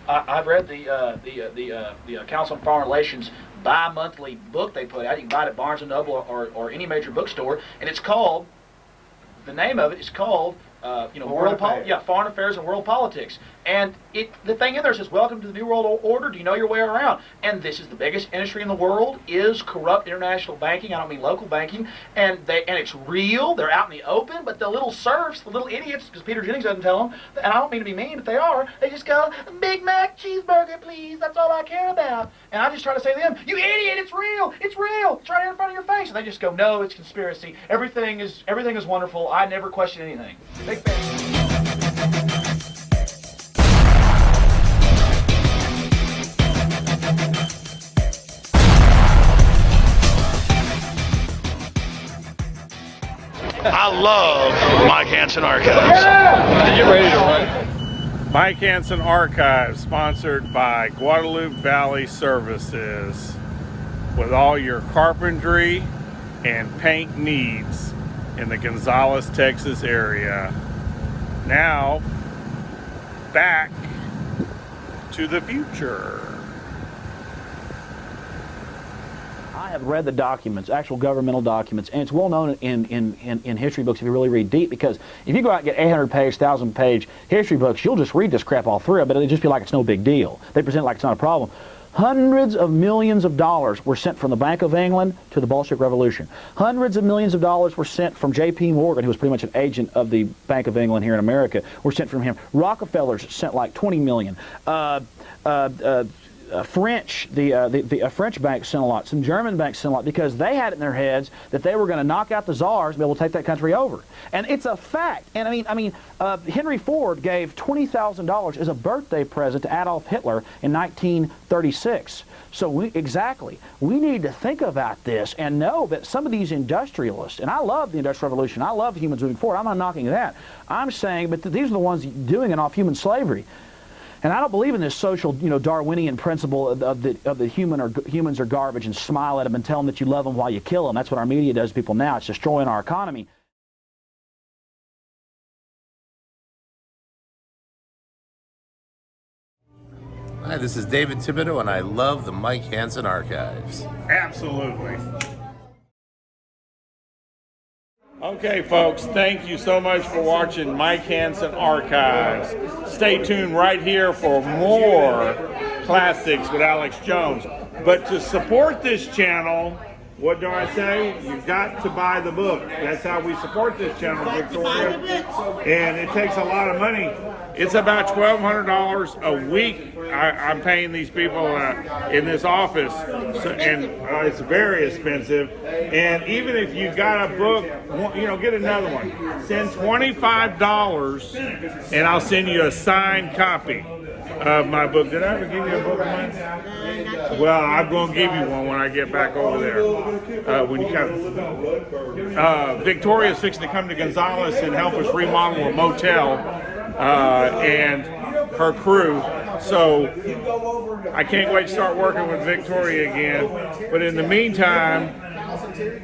I've read the Council on Foreign Relations bi-monthly book they put out. You can buy it at Barnes & Noble or any major bookstore, and it's called, the name of it is called, Foreign Affairs and World Politics. And the thing in there says, welcome to the New World Order. Do you know your way around? And this is the biggest industry in the world, is corrupt international banking. I don't mean local banking. And it's real. They're out in the open. But the little serfs, the little idiots, because Peter Jennings doesn't tell them, and I don't mean to be mean, but they are, they just go, Big Mac cheeseburger, please. That's all I care about. And I just try to say to them, you idiot, it's real. It's real. It's right here in front of your face. And they just go, no, it's conspiracy. Everything is wonderful. I never question anything. Big fan. I love Mike Hanson Archives. Are you ready to run? Mike Hanson Archives, sponsored by Guadalupe Valley Services, with all your carpentry and paint needs in the Gonzales, Texas area. Now, back to the future. I have read the documents, actual governmental documents, and it's well known in history books if you really read deep, because if you go out and get 800-page, 1,000-page history books, you'll just read this crap all through it, but it'll just be like it's no big deal. They present it like it's not a problem. Hundreds of millions of dollars were sent from the Bank of England to the Bolshevik Revolution. Hundreds of millions of dollars were sent from J.P. Morgan, who was pretty much an agent of the Bank of England here in America, were sent from him. Rockefellers sent like 20 million. French bank sent a lot. Some German banks sent a lot, because they had it in their heads that they were going to knock out the czars and be able to take that country over. And it's a fact. And I mean, Henry Ford gave $20,000 as a birthday present to Adolf Hitler in 1936. So we need to think about this and know that some of these industrialists, and I love the Industrial Revolution, I love humans moving forward, I'm not knocking that. I'm saying, but these are the ones doing it off human slavery. And I don't believe in this social, Darwinian principle of the humans are garbage, and smile at them and tell them that you love them while you kill them. That's what our media does to people now. It's destroying our economy. Hi, this is David Thibodeau, and I love the Mike Hanson Archives. Absolutely. Okay, folks, thank you so much for watching Mike Hanson Archives. Stay tuned right here for more classics with Alex Jones. But to support this channel, what do I say? You've got to buy the book. That's how we support this channel, Victoria. And it takes a lot of money. It's about $1,200 a week I'm paying these people in this office. And it's very expensive. And even if you got a book, get another one. Send $25 and I'll send you a signed copy of my book. Did I ever give you a book of mine? Well, I'm going to give you one when I get back over there. When you come, Victoria's fixing to come to Gonzales and help us remodel a motel, and her crew. So I can't wait to start working with Victoria again. But in the meantime,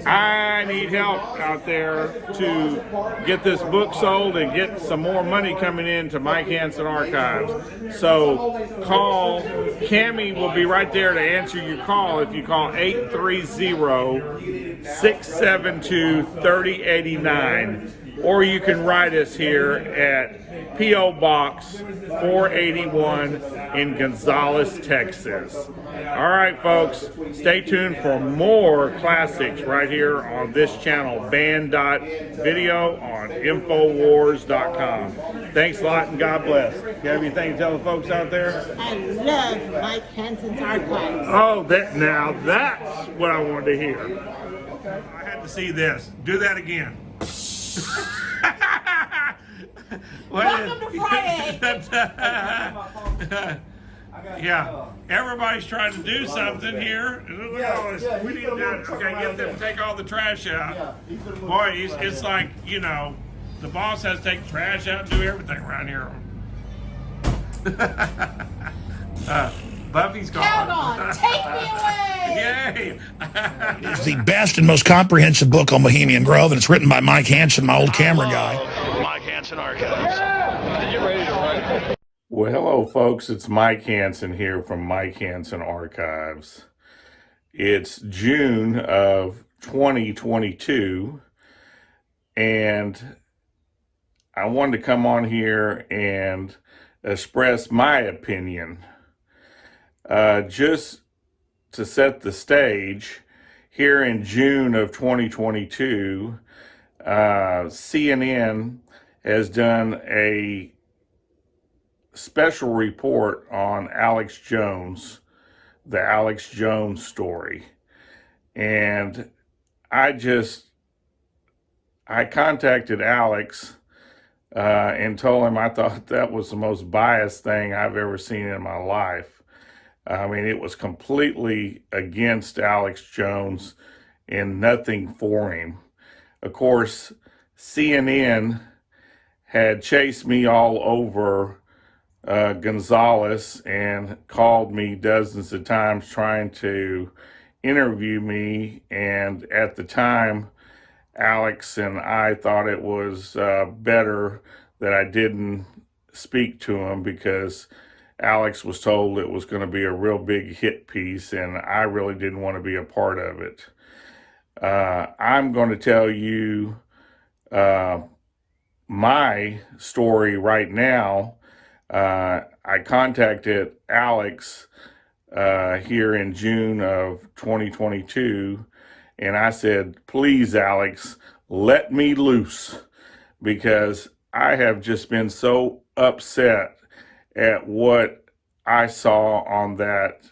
I need help out there to get this book sold and get some more money coming in to Mike Hanson Archives. So call, Cammie will be right there to answer your call if you call 830-672-3089. Or you can write us here at P.O. Box 481 in Gonzales, Texas. All right, folks, stay tuned for more classics right here on this channel, band.video on Infowars.com. Thanks a lot and God bless. You have anything to tell the folks out there? I love Mike Hanson's Archives. Oh, now that's what I wanted to hear. I had to see this. Do that again. Welcome to Friday. Yeah, everybody's trying to do something here. We need to get them to take all the trash out. Boy, it's like, the boss has to take the trash out and do everything around here. Buffy's gone. Count on, take me away. Yay. It's the best and most comprehensive book on Bohemian Grove, and it's written by Mike Hanson, my old camera guy. Mike Hanson Archives. Are you ready to run? Well, hello, folks. It's Mike Hanson here from Mike Hanson Archives. It's June of 2022, and I wanted to come on here and express my opinion. Just to set the stage, here in June of 2022, CNN has done a special report on Alex Jones, the Alex Jones story. And I contacted Alex and told him I thought that was the most biased thing I've ever seen in my life. I mean, it was completely against Alex Jones and nothing for him. Of course, CNN had chased me all over Gonzales and called me dozens of times trying to interview me, and at the time Alex and I thought it was better that I didn't speak to him, because Alex was told it was going to be a real big hit piece and I really didn't want to be a part of it. I'm going to tell you my story right now. I contacted Alex here in June of 2022, and I said, please, Alex, let me loose, because I have just been so upset at what I saw on that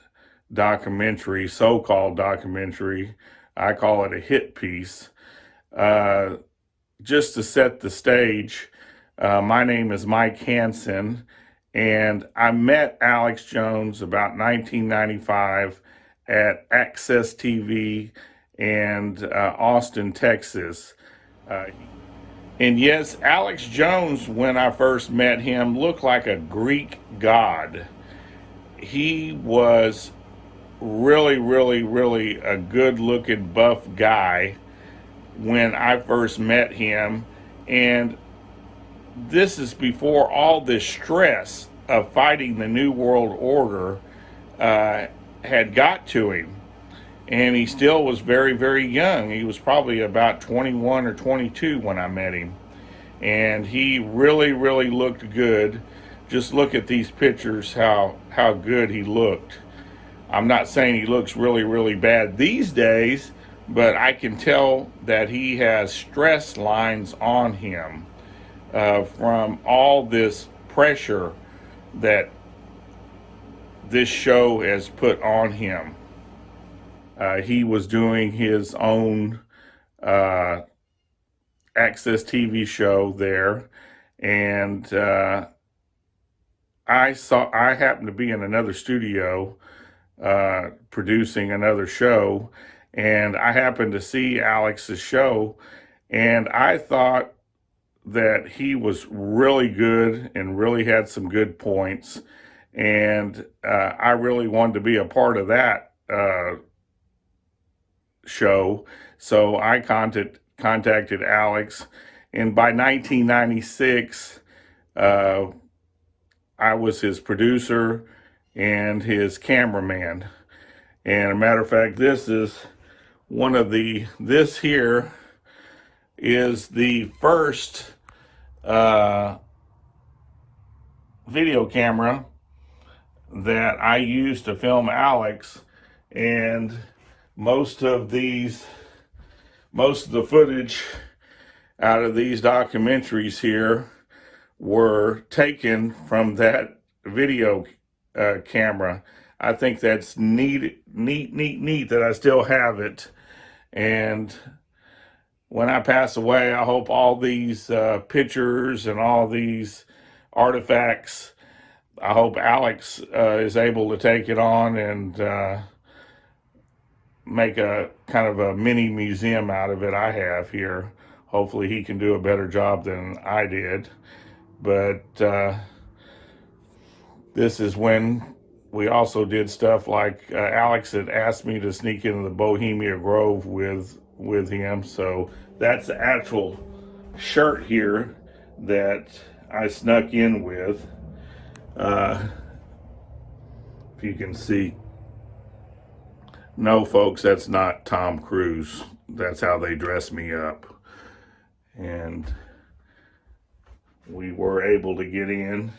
documentary, so-called documentary. I call it a hit piece. Just to set the stage, my name is Mike Hanson, and I met Alex Jones about 1995 at Access TV in Austin, Texas. And yes, Alex Jones, when I first met him, looked like a Greek god. He was really, really, really a good-looking, buff guy when I first met him. And this is before all this stress of fighting the New World Order had got to him. And he still was very, very young. He was probably about 21 or 22 when I met him. And he really, really looked good. Just look at these pictures, how good he looked. I'm not saying he looks really, really bad these days, but I can tell that he has stress lines on him from all this pressure that this show has put on him. He was doing his own Access TV show there, and I happened to be in another studio producing another show, and I happened to see Alex's show, and I thought that he was really good and really had some good points, and I really wanted to be a part of that show. So I contacted Alex, and by 1996 I was his producer and his cameraman. And a matter of fact, this here is the first video camera that I used to film Alex, and most of the footage out of these documentaries here were taken from that video camera. I think that's neat that I still have it. And when I pass away, I hope all these pictures and all these artifacts, I hope Alex is able to take it on and make a kind of a mini museum out of it. I have here. Hopefully he can do a better job than I did. But this is when we also did stuff like Alex had asked me to sneak into the Bohemian Grove with him. So that's the actual shirt here that I snuck in with. If you can see. No, folks, that's not Tom Cruise. That's how they dress me up. And we were able to get in.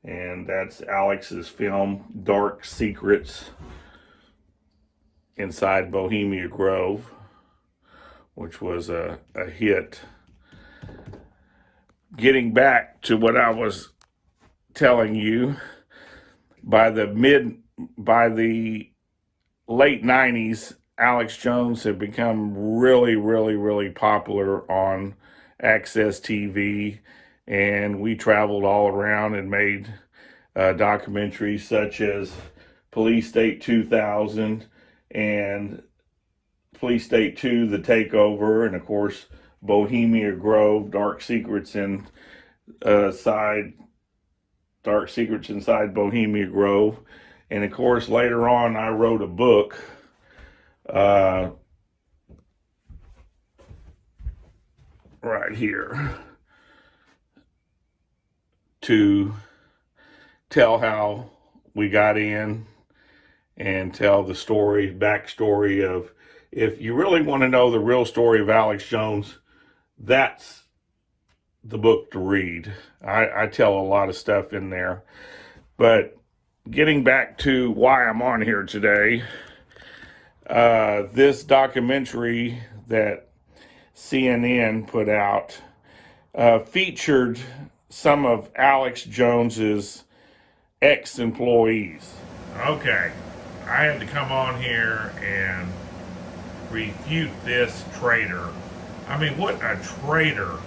And that's Alex's film, Dark Secrets, inside Bohemian Grove, which was a hit. Getting back to what I was telling you, by the late 90s, Alex Jones had become really, really, really popular on Access TV, and we traveled all around and made documentaries such as Police State 2000 and Police State 2, The Takeover, and of course Bohemian Grove, Dark Secrets inside Bohemian Grove. And of course, later on, I wrote a book right here to tell how we got in and tell the backstory of, if you really want to know the real story of Alex Jones, that's the book to read. I tell a lot of stuff in there. But getting back to why I'm on here today, this documentary that CNN put out featured some of Alex Jones's ex-employees. Okay, I had to come on here and refute this traitor. I mean, what a traitor,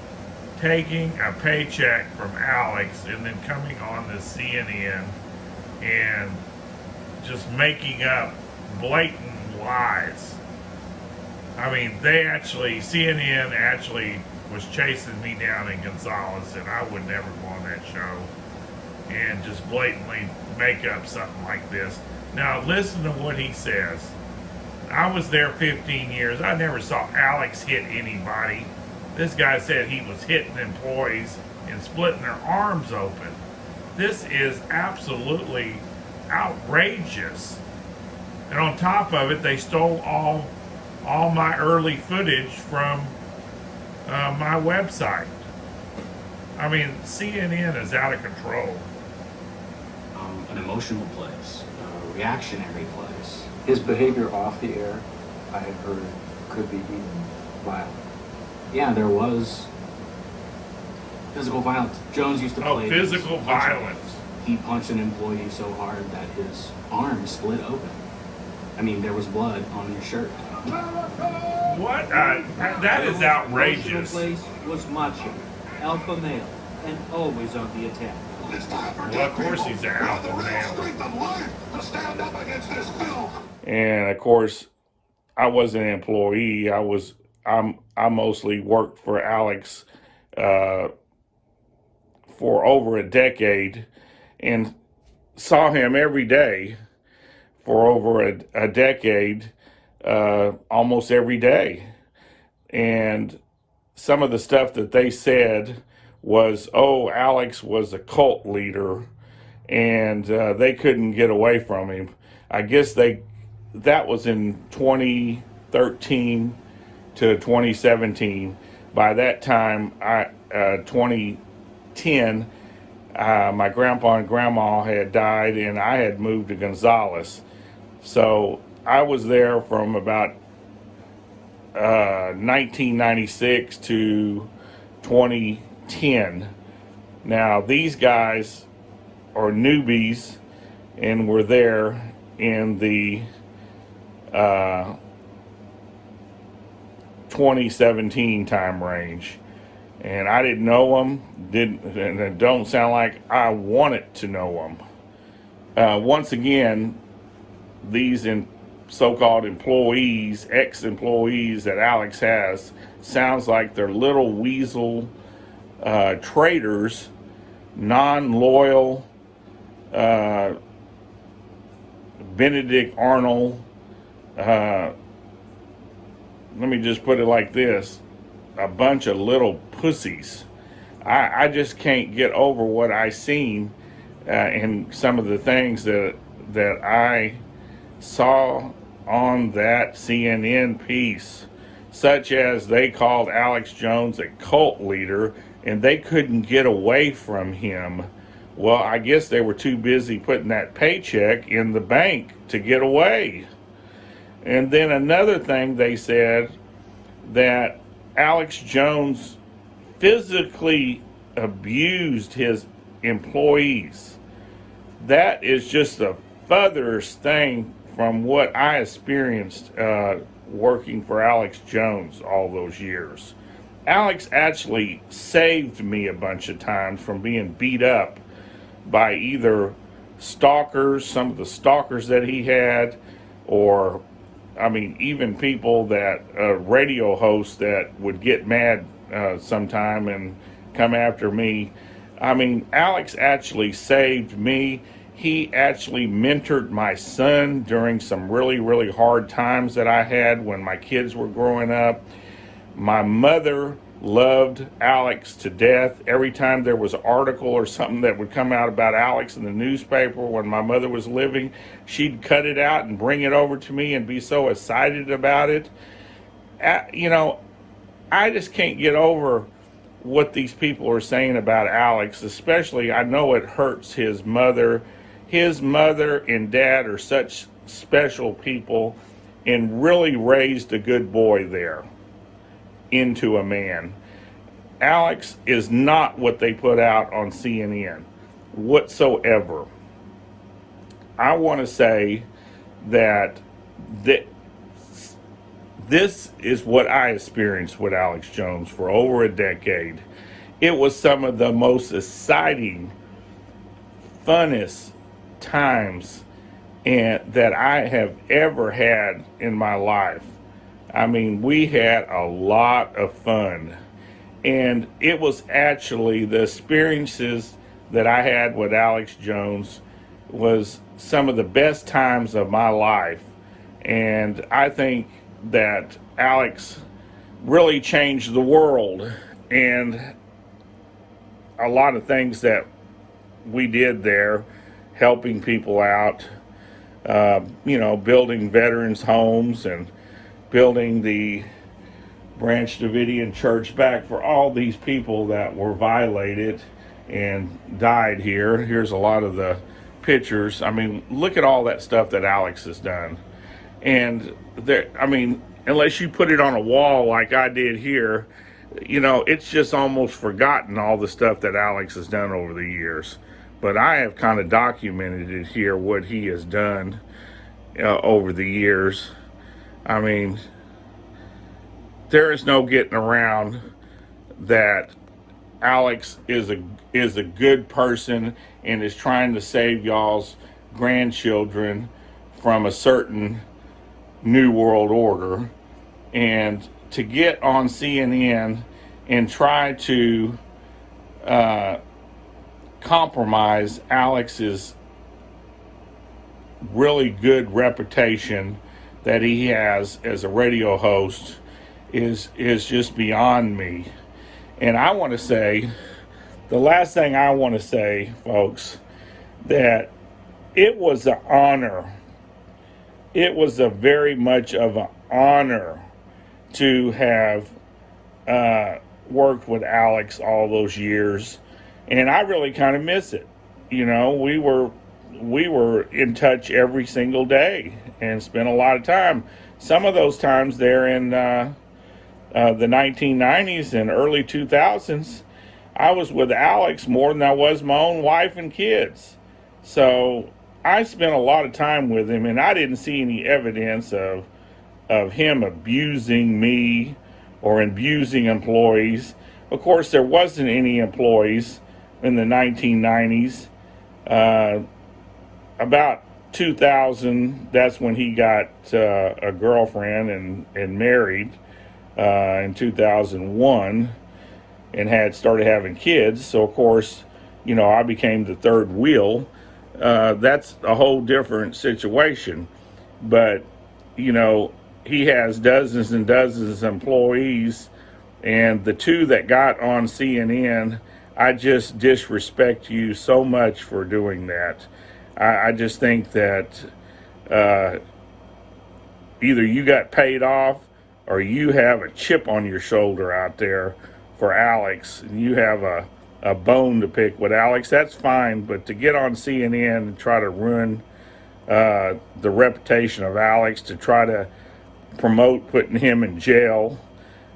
taking a paycheck from Alex and then coming on the CNN and just making up blatant lies. I mean, CNN actually was chasing me down in Gonzales, and I would never go on that show and just blatantly make up something like this. Now, listen to what he says. I was there 15 years. I never saw Alex hit anybody. This guy said he was hitting employees and splitting their arms open. This is absolutely outrageous. And on top of it, they stole all my early footage from my website. I mean, CNN is out of control. An emotional place, a reactionary place. His behavior off the air, I have heard, could be even violent. Yeah, there was physical violence. Jones used to play physical violence. He punched an employee so hard that his arm split open. I mean, there was blood on his shirt. What? That is outrageous. The place was macho, alpha male, and always on the attack. Well, of course he's an alpha male. And of course, I wasn't an employee. I mostly worked for Alex for over a decade and saw him every day for over a decade, almost every day. And some of the stuff that they said was, oh, Alex was a cult leader and they couldn't get away from him. I guess that was in 2013 to 2017. By that time, 2010, my grandpa and grandma had died and I had moved to Gonzales. So I was there from about 1996 to 2010. Now, these guys are newbies and were there in the 2017 time range. And I didn't know them, and it don't sound like I wanted to know them. Once again, these so-called employees, ex-employees that Alex has, sounds like they're little weasel traitors, non-loyal, Benedict Arnold, let me just put it like this, a bunch of little pussies. I just can't get over what I seen and some of the things that I saw on that CNN piece, such as they called Alex Jones a cult leader and they couldn't get away from him. Well, I guess they were too busy putting that paycheck in the bank to get away. And then another thing they said, that Alex Jones physically abused his employees. That is just the furthest thing from what I experienced working for Alex Jones all those years. Alex actually saved me a bunch of times from being beat up by either stalkers, some of the stalkers that he had, or I mean, even people that, radio hosts that would get mad sometime and come after me. I mean, Alex actually saved me. He actually mentored my son during some really, really hard times that I had when my kids were growing up. My mother loved Alex to death. Every time there was an article or something that would come out about Alex in the newspaper when my mother was living, she'd cut it out and bring it over to me and be so excited about it. You know, I just can't get over what these people are saying about Alex, especially I know it hurts his mother. His mother and dad are such special people and really raised a good boy there into a man. Alex is not what they put out on CNN whatsoever. I want to say that this is what I experienced with Alex Jones for over a decade. It was some of the most exciting, funnest times that I have ever had in my life. I mean, we had a lot of fun, and it was actually the experiences that I had with Alex Jones was some of the best times of my life. And I think that Alex really changed the world, and a lot of things that we did there, helping people out, you know, building veterans homes and building the Branch Davidian Church back for all these people that were violated and died here. Here's a lot of the pictures. I mean, look at all that stuff that Alex has done. And there, I mean, unless you put it on a wall like I did here, you know, it's just almost forgotten all the stuff that Alex has done over the years. But I have kind of documented it here, what he has done over the years. I mean, there is no getting around that Alex is a good person and is trying to save y'all's grandchildren from a certain new world order. And to get on CNN and try to compromise Alex's really good reputation that he has as a radio host is just beyond me. And I want to say, the last thing I want to say, folks, that it was an honor. It was a very much of an honor to have worked with Alex all those years. And I really kind of miss it. You know, we were in touch every single day and spent a lot of time. Some of those times there in the 1990s and early 2000s, I was with Alex more than I was my own wife and kids. So I spent a lot of time with him, and I didn't see any evidence of him abusing me or abusing employees. Of course, there wasn't any employees in the 1990s. About 2000, that's when he got a girlfriend and married in 2001 and had started having kids. So, of course, you know, I became the third wheel. That's a whole different situation. But, you know, he has dozens and dozens of employees, and the two that got on CNN, I just disrespect you so much for doing that. I just think that either you got paid off or you have a chip on your shoulder out there for Alex, and you have a bone to pick with Alex. That's fine, but to get on CNN and try to ruin the reputation of Alex, to try to promote putting him in jail,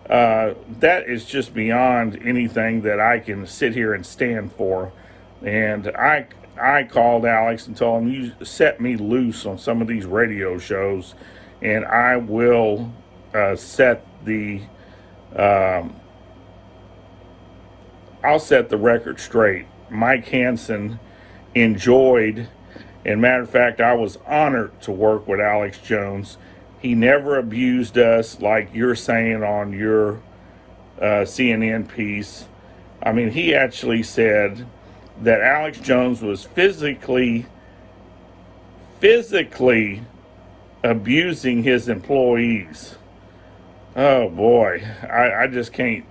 that is just beyond anything that I can sit here and stand for. And I called Alex and told him, you set me loose on some of these radio shows, and I will set the I'll set the record straight. Mike Hanson enjoyed, and matter of fact, I was honored to work with Alex Jones. He never abused us like you're saying on your CNN piece. I mean, he actually said that Alex Jones was physically abusing his employees. Oh boy, I just can't.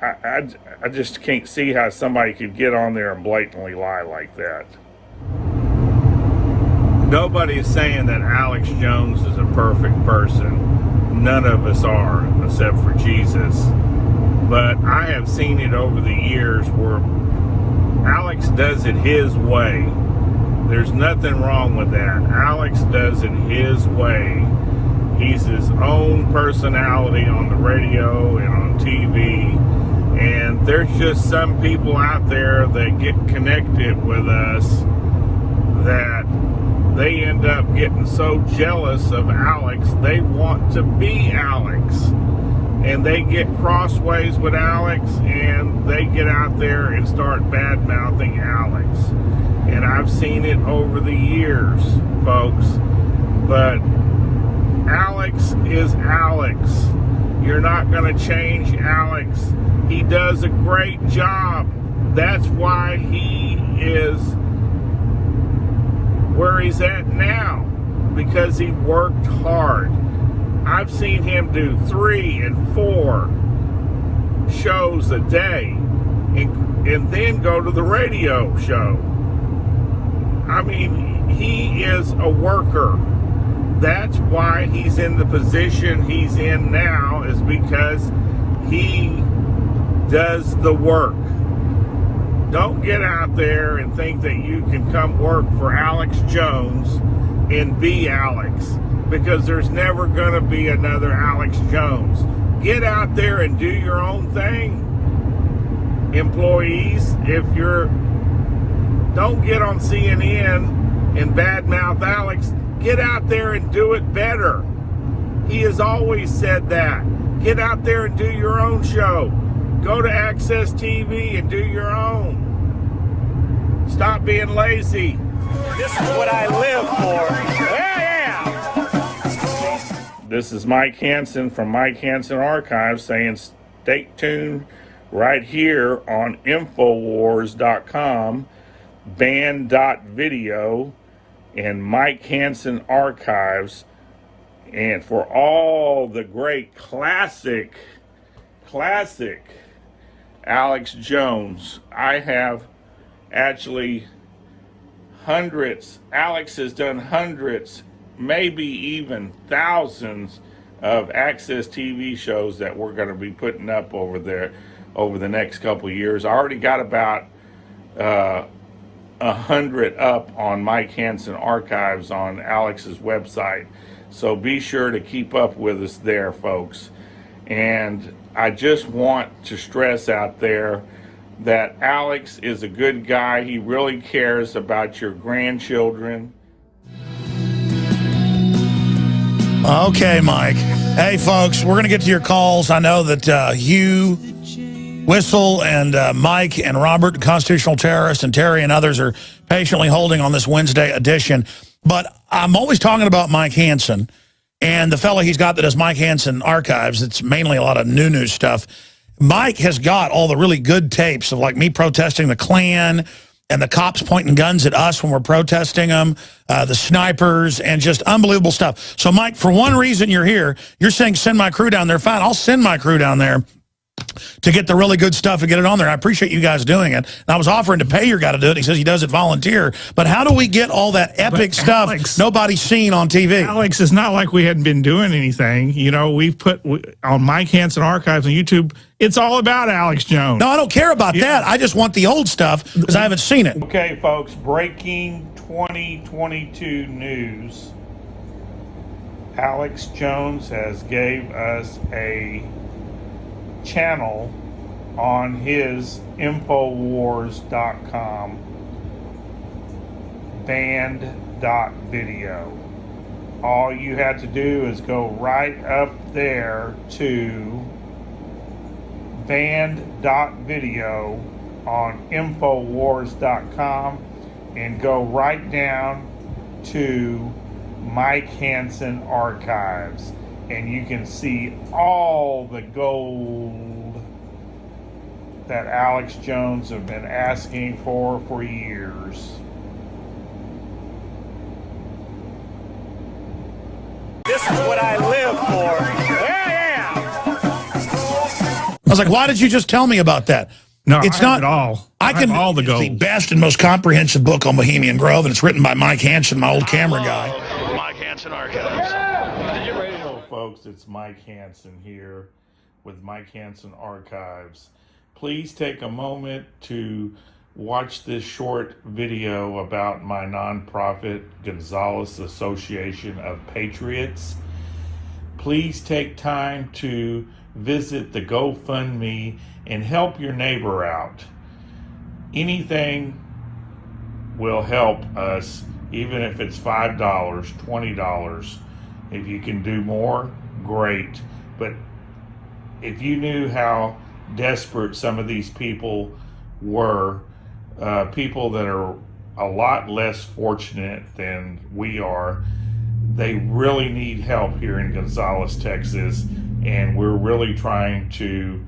I just can't see how somebody could get on there and blatantly lie like that. Nobody is saying that Alex Jones is a perfect person. None of us are, except for Jesus. But I have seen it over the years where Alex does it his way. There's nothing wrong with that. Alex does it his way. He's his own personality on the radio and on TV. And there's just some people out there that get connected with us that they end up getting so jealous of Alex, they want to be Alex. And they get crossways with Alex, and they get out there and start bad-mouthing Alex. And I've seen it over the years, folks. But Alex is Alex. You're not going to change Alex. He does a great job. That's why he is where he's at now, because he worked hard. I've seen him do 3 and 4 shows a day and then go to the radio show. I mean, he is a worker. That's why he's in the position he's in now, is because he does the work. Don't get out there and think that you can come work for Alex Jones and be Alex, because there's never going to be another Alex Jones. Get out there and do your own thing, employees. Don't get on CNN and badmouth Alex. Get out there and do it better. He has always said that. Get out there and do your own show. Go to Access TV and do your own. Stop being lazy. This is what I live for. Yeah. This is Mike Hanson from Mike Hanson Archives saying stay tuned right here on Infowars.com, band.video, and Mike Hanson Archives. And for all the great classic Alex Jones, I have actually hundreds. Alex has done hundreds, maybe even thousands of Access TV shows that we're going to be putting up over there over the next couple of years. I already got about 100 up on Mike Hanson Archives on Alex's website. So be sure to keep up with us there, folks. And I just want to stress out there that Alex is a good guy. He really cares about your grandchildren. Okay, Mike. Hey, folks, we're going to get to your calls. I know that Hugh Whistle and Mike and Robert, constitutional terrorists, and Terry and others are patiently holding on this Wednesday edition. But I'm always talking about Mike Hanson and the fellow he's got that does Mike Hanson Archives. It's mainly a lot of new news stuff. Mike has got all the really good tapes of like me protesting the Klan and the cops pointing guns at us when we're protesting them, the snipers, and just unbelievable stuff. So, Mike, for one reason you're here, you're saying send my crew down there. Fine, I'll send my crew down there. to get the really good stuff and get it on there. I appreciate you guys doing it. And I was offering to pay your guy to do it. He says he does it volunteer. But how do we get all that epic stuff nobody's seen on TV? Alex, it's not like we hadn't been doing anything. You know, we've put on Mike Hanson Archives on YouTube, it's all about Alex Jones. No, I don't care about that. I just want the old stuff because I haven't seen it. Okay, folks, breaking 2022 news. Alex Jones has gave us a channel on his Infowars.com banned.video. All you had to do is go right up there to banned.video on Infowars.com and go right down to Mike Hanson Archives, and you can see all the gold that Alex Jones have been asking for years. This is what I live for. Yeah. I was like, why did you just tell me about that? No, it's I not have it all. I can have all the it's gold. the best and most comprehensive book on Bohemian Grove, and it's written by Mike Hanson, my old camera guy. Mike Hanson Archives. Hello, folks. It's Mike Hanson here with Mike Hanson Archives. Please take a moment to watch this short video about my nonprofit Gonzales Association of Patriots. Please take time to visit the GoFundMe and help your neighbor out. Anything will help us, even if it's $5, $20. If you can do more, great. But if you knew how desperate some of these people were, people that are a lot less fortunate than we are, they really need help here in Gonzales, Texas, and we're really trying to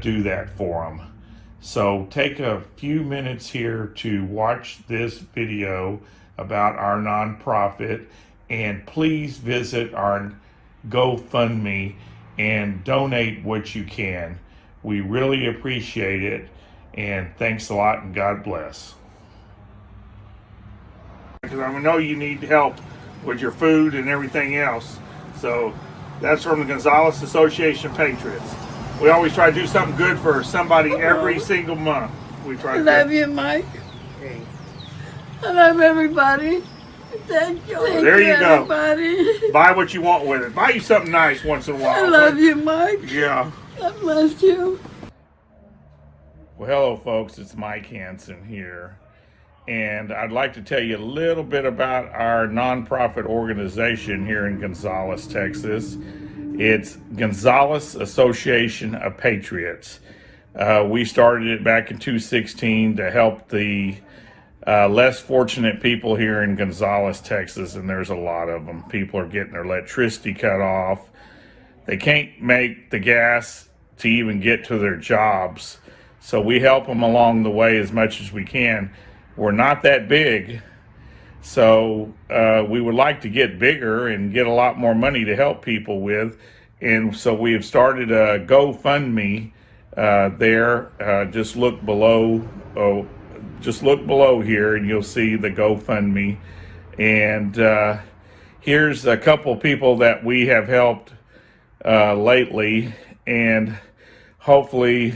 do that for them. So take a few minutes here to watch this video about our nonprofit, and please visit our GoFundMe and donate what you can. We really appreciate it, and thanks a lot, and God bless. Because I know you need help with your food and everything else. So that's from the Gonzales Association of Patriots. We always try to do something good for somebody every single month. We try. I love you, Mike. I love everybody. Thank you. There you go. Everybody. Buy what you want with it. Buy you something nice once in a while. I love you, Mike. Yeah. God bless you. Well, hello, folks. It's Mike Hanson here. And I'd like to tell you a little bit about our nonprofit organization here in Gonzales, Texas. It's Gonzales Association of Patriots. We started it back in 2016 to help the less fortunate people here in Gonzales, Texas, and there's a lot of them. People are getting their electricity cut off. They can't make the gas to even get to their jobs. So we help them along the way as much as we can. We're not that big, so we would like to get bigger and get a lot more money to help people with. And so we have started a GoFundMe there. Just look below. Just look below here, and you'll see the GoFundMe. And here's a couple people that we have helped lately, and hopefully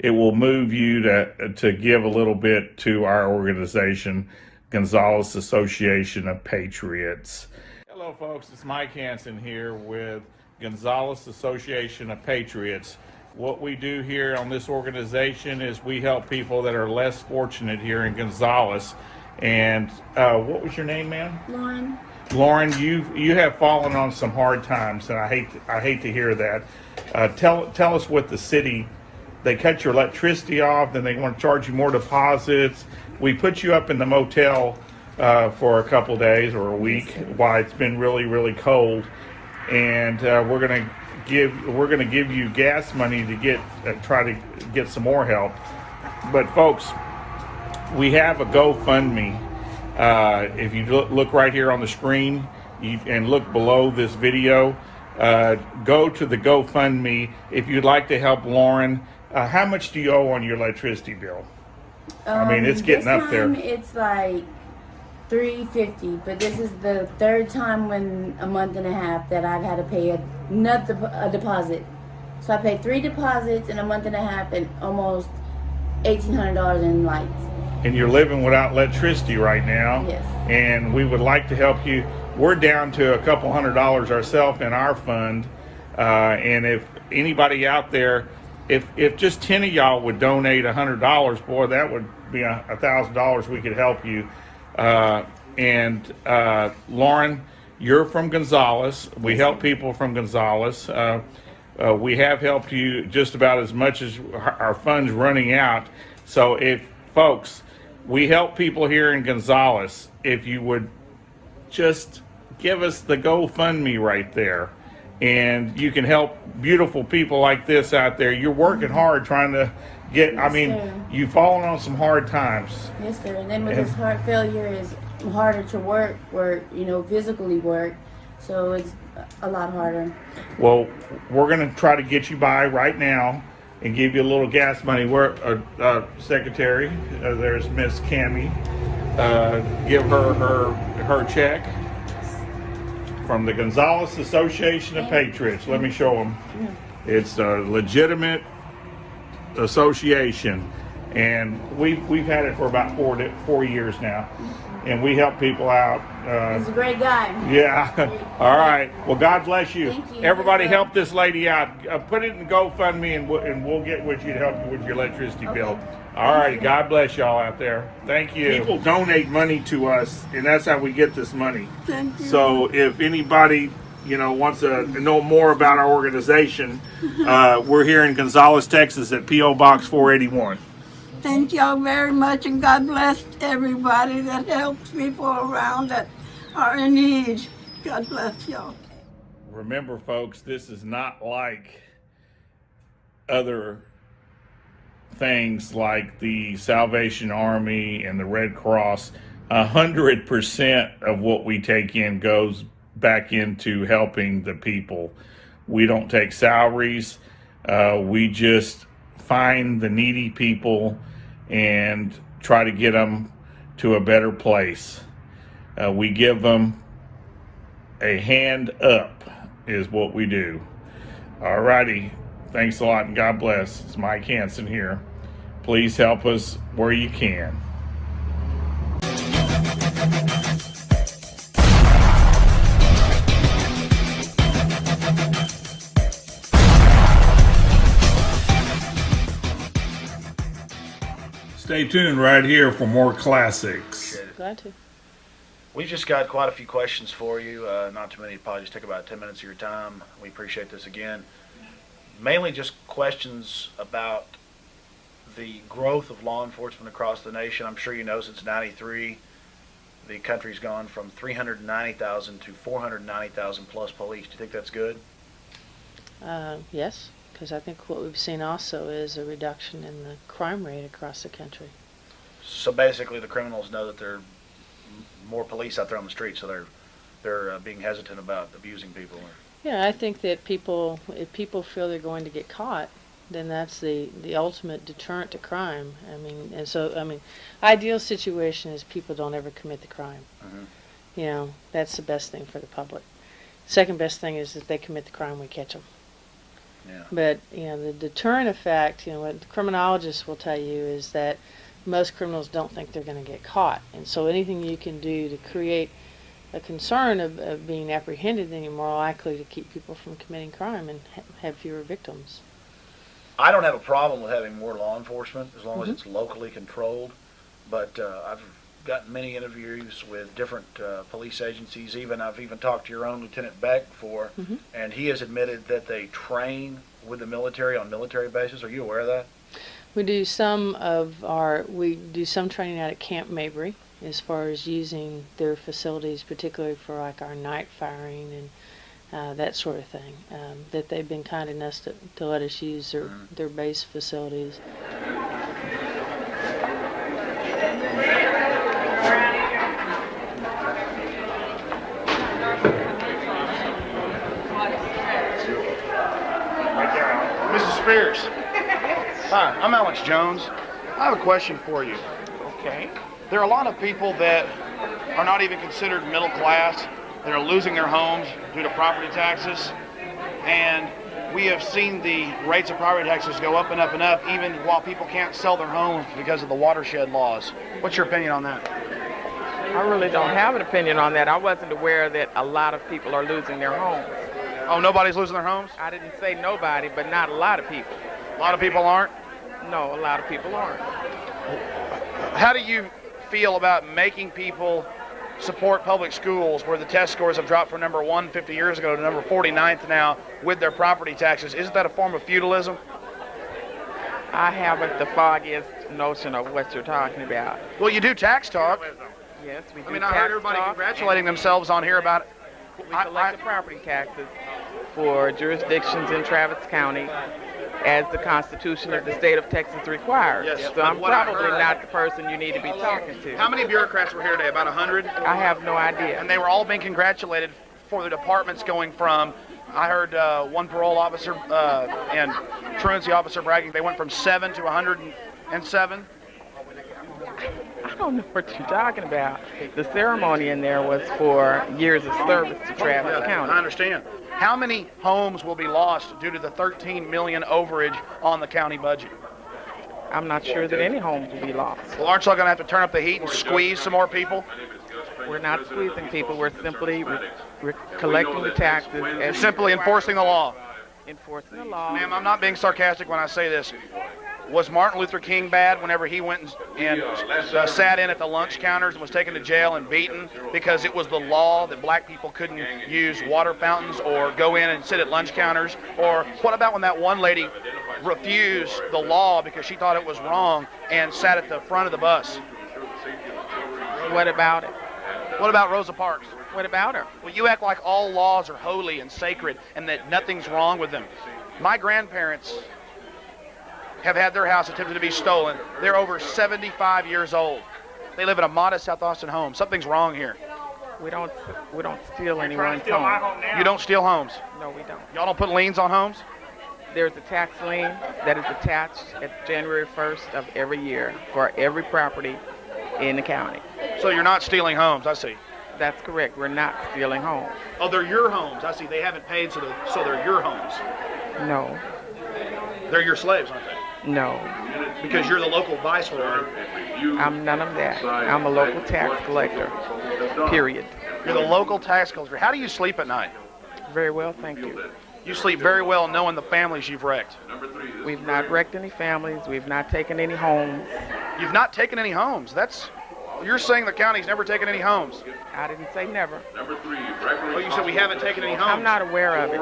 it will move you to give a little bit to our organization, Gonzales Association of Patriots. Hello, folks. It's Mike Hanson here with Gonzales Association of Patriots. What we do here on this organization is we help people that are less fortunate here in Gonzales. And what was your name, ma'am? Lauren. Lauren, you have fallen on some hard times, and I hate to hear that. Tell us what the city. They cut your electricity off, then they want to charge you more deposits. We put you up in the motel for a couple days or a week while it's been really, really cold, and we're gonna give you gas money to try to get some more help. But folks, we have a GoFundMe. If you look right here on the screen and look below this video, go to the GoFundMe if you'd like to help Lauren. How much do you owe on your electricity bill? I mean, it's getting up there. This time it's like $350, but this is the third time in a month and a half that I've had to pay a deposit. So I paid 3 deposits in a month and a half and almost $1,800 in lights. And you're living without electricity right now. Yes. And we would like to help you. We're down to a couple $100 ourselves in our fund. And if anybody out there, if just 10 of y'all would donate $100, boy, that would be $1,000 we could help you. Lauren, you're from Gonzales. We help people from Gonzales. We have helped you just about as much as our fund's running out. So if folks, we help people here in Gonzales. If you would just give us the GoFundMe right there, and you can help beautiful people like this out there. You're working hard trying to get, Sir. you've fallen on some hard times. Yes, sir. And then with this heart failure, is harder to work, physically work. So it's a lot harder. Well, we're going to try to get you by right now and give you a little gas money. We're secretary. There's Miss Cammie. Give her check from the Gonzales Association of Patriots. Let me show them. It's a legitimate association, and we've had it for about 4 years now, and we help people out. He's a great guy. Yeah. All right. Well, God bless you. Thank you. Everybody help this lady out. Put it in GoFundMe, and we'll get with you to help you with your electricity bill. All right. God bless y'all out there. Thank you. People donate money to us, and that's how we get this money. Thank you. So if anybody wants to know more about our organization, we're here in Gonzales, Texas at P.O. Box 481. Thank y'all very much, and God bless everybody that helps people around that are in need. God bless y'all. Remember, folks, this is not like other things like the Salvation Army and the Red Cross. 100% of what we take in goes back into helping the people. We don't take salaries. We just find the needy people and try to get them to a better place. We give them a hand up is what we do. All righty. Thanks a lot, and God bless. It's Mike Hanson here. Please help us where you can. Stay tuned right here for more classics. Glad to. We've just got quite a few questions for you. Not too many, probably just take about 10 minutes of your time. We appreciate this again. Mainly just questions about the growth of law enforcement across the nation. I'm sure you know since '93, the country's gone from 390,000 to 490,000 plus police. Do you think that's good? Yes, because I think what we've seen also is a reduction in the crime rate across the country. So basically the criminals know that there are more police out there on the street, so they're being hesitant about abusing people. Yeah, I think that if people feel they're going to get caught, then that's the ultimate deterrent to crime. Ideal situation is people don't ever commit the crime. Mm-hmm. That's the best thing for the public. Second best thing is that they commit the crime, we catch them. Yeah. But the deterrent effect, what the criminologists will tell you is that most criminals don't think they're going to get caught, and so anything you can do to create a concern of being apprehended, then you're more likely to keep people from committing crime and have fewer victims. I don't have a problem with having more law enforcement as long as it's locally controlled, but I've gotten many interviews with different police agencies. I've even talked to your own Lieutenant Beck before, and he has admitted that they train with the military on military bases. Are you aware of that? We do some training out at Camp Mabry as far as using their facilities, particularly for like our night firing and that sort of thing. That they've been kind enough to let us use their base facilities. Spears. Hi, I'm Alex Jones. I have a question for you. Okay. There are a lot of people that are not even considered middle class that are losing their homes due to property taxes. And we have seen the rates of property taxes go up and up and up, even while people can't sell their homes because of the watershed laws. What's your opinion on that? I really don't have an opinion on that. I wasn't aware that a lot of people are losing their homes. Oh, nobody's losing their homes? I didn't say nobody, but not a lot of people. A lot of people aren't? No, a lot of people aren't. How do you feel about making people support public schools where the test scores have dropped from number 1 50 years ago to number 49th now with their property taxes? Isn't that a form of feudalism? I haven't the foggiest notion of what you're talking about. Well, you do tax talk. Yes, we do. I mean, I heard everybody congratulating themselves on here about it. We collect the property taxes for jurisdictions in Travis County as the Constitution of the state of Texas requires. Yes, so I'm probably not the person you need to be talking to. How many bureaucrats were here today? About 100? I have no idea. And they were all being congratulated for the departments going from, I heard one parole officer and truancy officer bragging, they went from 7 to 107. I don't know what you're talking about. The ceremony in there was for years of service to Travis County. I understand. How many homes will be lost due to the $13 million overage on the county budget? I'm not sure that any homes will be lost. Well, aren't y'all going to have to turn up the heat and squeeze some more people? We're not squeezing people. We're simply collecting the taxes. And simply enforcing the law. Enforcing the law. Ma'am, I'm not being sarcastic when I say this. Was Martin Luther King bad whenever he went and sat in at the lunch counters and was taken to jail and beaten because it was the law that black people couldn't use water fountains or go in and sit at lunch counters? Or what about when that one lady refused the law because she thought it was wrong and sat at the front of the bus? What about it? What about Rosa Parks? What about her? Well, you act like all laws are holy and sacred and that nothing's wrong with them. My grandparents have had their house attempted to be stolen. They're over 75 years old. They live in a modest South Austin home. Something's wrong here. We don't steal anyone's home. You don't steal homes? No, we don't. Y'all don't put liens on homes? There's a tax lien that is attached at January 1st of every year for every property in the county. So you're not stealing homes, I see. That's correct. We're not stealing homes. Oh, they're your homes. I see. They haven't paid, so they're your homes. No. They're your slaves, aren't they? No. Because you're the local viceroy. I'm none of that. I'm a local tax collector. Period. You're the local tax collector. How do you sleep at night? Very well, thank you. You sleep very well knowing the families you've wrecked. We've not wrecked any families. We've not taken any homes. You've not taken any homes? You're saying the county's never taken any homes? I didn't say never. Oh, you said we haven't taken any homes? I'm not aware of it.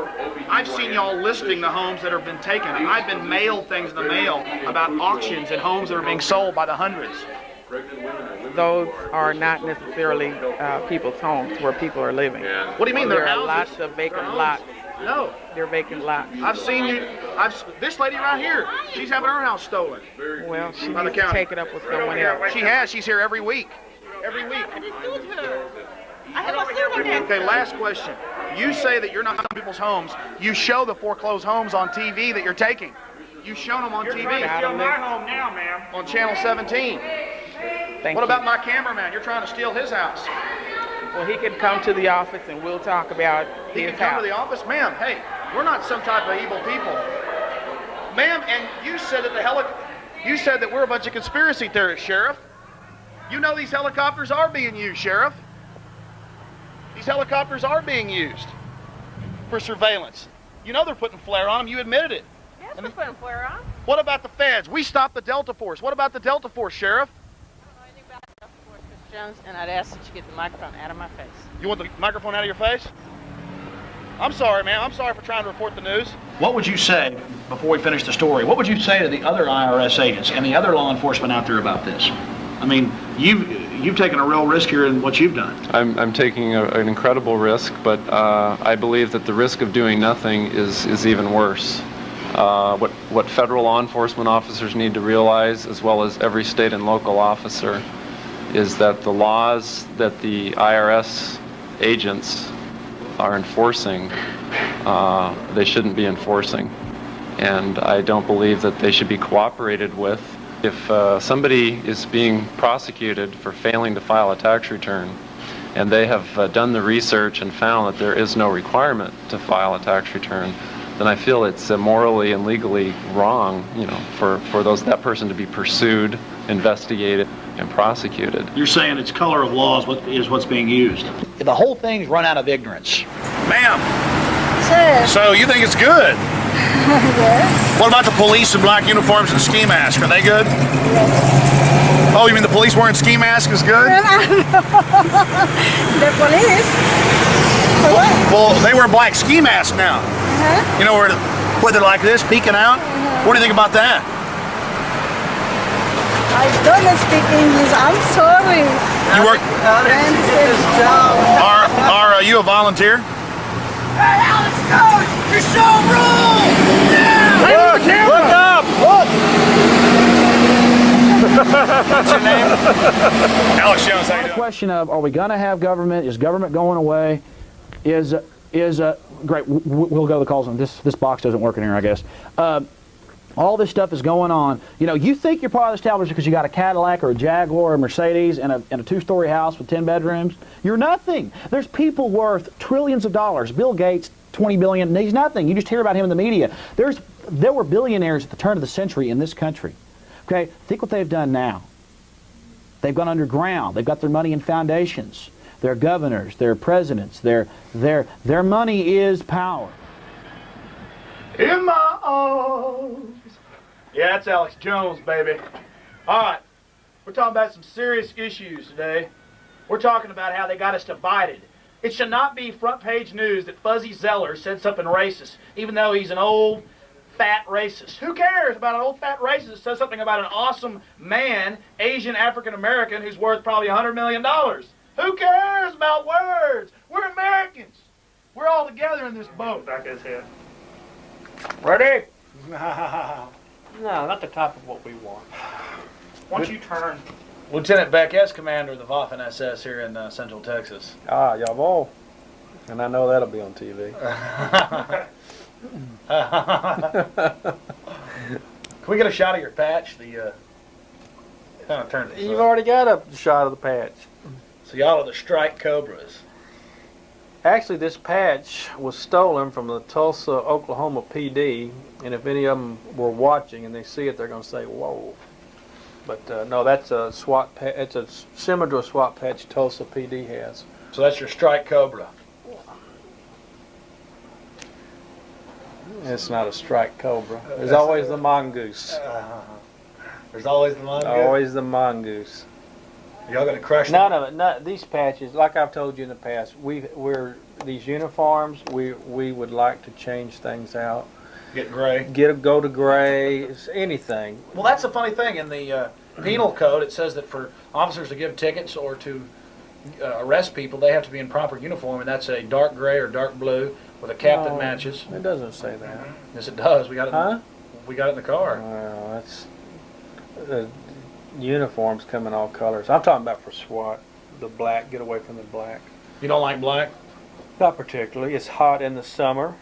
I've seen y'all listing the homes that have been taken. I've been mailed things in the mail about auctions and homes that are being sold by the hundreds. Those are not necessarily people's homes where people are living. What do you mean? There are lots of vacant lots. No. They're vacant lots. I've seen you. This lady right here, she's having her house stolen. Well, she needs to take it up with someone else. She has. She's here every week. Every week. I have a suit her. Okay, last question. You say that you're not in people's homes. You show the foreclosed homes on TV that you're taking. You've shown them on TV. You're trying to steal my home now, ma'am. On Channel 17. What about my cameraman? You're trying to steal his house. Well, he can come to the office and we'll talk about He his can come house. to the office? Ma'am, hey, we're not some type of evil people. Ma'am, and you said that we're a bunch of conspiracy theorists, Sheriff. You know these helicopters are being used, Sheriff. These helicopters are being used for surveillance. You know they're putting flare on them. You admitted it. Yes, we're putting flare on. What about the feds? We stopped the Delta Force. What about the Delta Force, Sheriff? Jones, and I'd ask that you get the microphone out of my face. You want the microphone out of your face? I'm sorry, ma'am. I'm sorry for trying to report the news. What would you say, before we finish the story, what would you say to the other IRS agents and the other law enforcement out there about this? I mean, you've taken a real risk here in what you've done. I'm taking an incredible risk, but I believe that the risk of doing nothing is even worse. What federal law enforcement officers need to realize, as well as every state and local officer, is that the laws that the IRS agents are enforcing, they shouldn't be enforcing. and I don't believe that they should be cooperated with. If somebody is being prosecuted for failing to file a tax return, and they have done the research and found that there is no requirement to file a tax return, then I feel it's morally and legally wrong, for that person to be pursued, investigated, and prosecuted. You're saying it's color of law is what's being used. The whole thing's run out of ignorance. Ma'am. Sir. So you think it's good? Yes. What about the police in black uniforms and ski masks? Are they good? Yes. Oh, you mean the police wearing ski masks is good? The police? Well, they wear black ski masks now. You know, where they're like this, peeking out. What do you think about that? I don't speak English. I'm sorry. You work? Are you a volunteer? Hey, Alex, Coach! Your show rules! Yeah! Look up! Look! What's your name? Alex Jones. It's not a question of, are we going to have government? Is government going away? Is great. We'll go to the calls on this. This box doesn't work in here, I guess. All this stuff is going on. You think you're part of the establishment because you got a Cadillac or a Jaguar or a Mercedes and a two-story house with 10 bedrooms. You're nothing. There's people worth trillions of dollars. Bill Gates, 20 billion. He's nothing. You just hear about him in the media. There were billionaires at the turn of the century in this country. Okay, think what they've done now. They've gone underground. They've got their money in foundations. They're governors. They're presidents. Their money is power. In my arms. Yeah, that's Alex Jones, baby. All right, we're talking about some serious issues today. We're talking about how they got us divided. It should not be front page news that Fuzzy Zeller said something racist, even though he's an old, fat racist. Who cares about an old, fat racist that says something about an awesome man, Asian, African American, who's worth probably $100 million? Who cares about words? We're Americans. We're all together in this boat. Back his head. Ready? No, not the top of what we want. Once you turn. Lieutenant Beck S., commander of the Waffen-SS here in Central Texas. Ah, jawohl. And I know that'll be on TV. Can we get a shot of your patch? The kind of turn. You've already got a shot of the patch. So y'all are the Strike Cobras. Actually, this patch was stolen from the Tulsa, Oklahoma PD, and if any of them were watching and they see it, they're going to say, whoa. But no, that's a SWAT patch. It's a similar to a SWAT patch Tulsa PD has. So that's your Strike Cobra. It's not a Strike Cobra. There's always the mongoose. There's always the mongoose? Always the mongoose. Y'all gonna crush none of it. None, these patches, like I've told you in the past, we're these uniforms. We would like to change things out. Get gray. Go to gray. Anything. Well, that's the funny thing in the penal code. It says that for officers to give tickets or to arrest people, they have to be in proper uniform, and that's a dark gray or dark blue with a cap that matches. It doesn't say that. Yes, it does. We got it. We got it in the car. Well, that's. Uniforms come in all colors. I'm talking about for SWAT, the black. Get away from the black. You don't like black? Not particularly. It's hot in the summer.